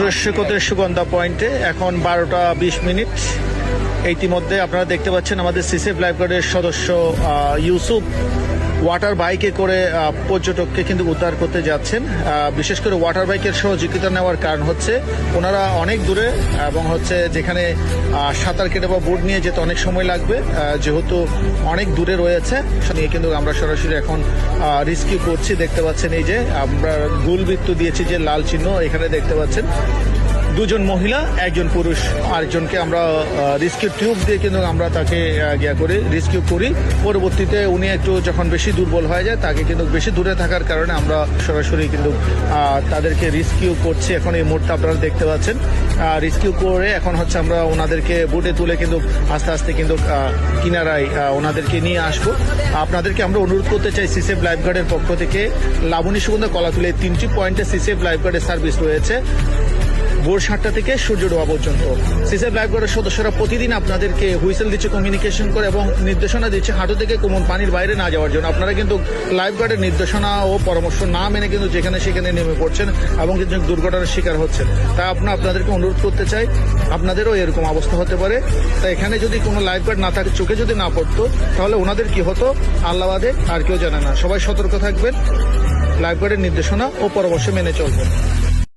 রস্যকতের সুগন্ধা পয়েন্টে এখন 12টা 20 মিনিট। ইতিমধ্যে আপনারা দেখতে পাচ্ছেন আমাদের সিসেফ লাইফগার্ডের সদস্য ইউসুফ ওয়াটার বাইকে করে পর্যটককে কিন্তু উদ্ধার করতে যাচ্ছেন। বিশেষ করে ওয়াটার বাইকের সহযোগিতা নেওয়ার কারণ হচ্ছে ওনারা অনেক দূরে এবং হচ্ছে যেখানে সাঁতার কেটে বা বোট নিয়ে যেতে অনেক সময় লাগবে, যেহেতু অনেক দূরে রয়েছে নিয়ে কিন্তু আমরা সরাসরি এখন রেস্কিউ করছি। দেখতে পাচ্ছেন এই যে আমরা গোলবৃত্ত দিয়েছি যে লাল চিহ্ন, এখানে দেখতে পাচ্ছেন দুজন মহিলা একজন পুরুষ, আরেকজনকে আমরা রেস্কিউ টিউব দিয়ে কিন্তু আমরা তাকে রেস্কিউ করি। পরবর্তীতে উনি একটু যখন বেশি দুর্বল হয়ে যায় তাকে কিন্তু বেশি দূরে থাকার কারণে আমরা সরাসরি কিন্তু তাদেরকে রেস্কিউ করছি। এখন এই মুহূর্তে আপনারা দেখতে পাচ্ছেন রেস্কিউ করে এখন হচ্ছে আমরা ওনাদেরকে বোটে তুলে কিন্তু আস্তে আস্তে কিন্তু কিনারায় ওনাদেরকে নিয়ে আসবো। আপনাদেরকে আমরা অনুরোধ করতে চাই সিসেফ লাইফগার্ডের পক্ষ থেকে লাবণী সুগন্ধা কলাতুলে 3টি পয়েন্টে সিসেফ লাইফগার্ডের সার্ভিস রয়েছে ভোর 7টা থেকে সূর্য ডোবা পর্যন্ত। সিসেফ লাইফগার্ডের সদস্যরা প্রতিদিন আপনাদেরকে হুইসেল দিচ্ছে, কমিউনিকেশন করে এবং নির্দেশনা দিচ্ছে হাঁটু থেকে কোমর পানির বাইরে না যাওয়ার জন্য। আপনারা কিন্তু লাইফগার্ডের নির্দেশনা ও পরামর্শ না মেনে কিন্তু যেখানে সেখানে নেমে পড়ছেন এবং কিন্তু দুর্ঘটনার শিকার হচ্ছেন। তাই আপনাদেরকে অনুরোধ করতে চাই, আপনাদেরও এরকম অবস্থা হতে পারে। তাই এখানে যদি কোনো লাইফগার্ড না থাকে, চোখে যদি না পড়তো তাহলে ওনাদের কি হতো আল্লাহবাদে আর কেউ জানে না। সবাই সতর্ক থাকবেন, লাইফগার্ডের নির্দেশনা ও পরামর্শ মেনে চলবেন।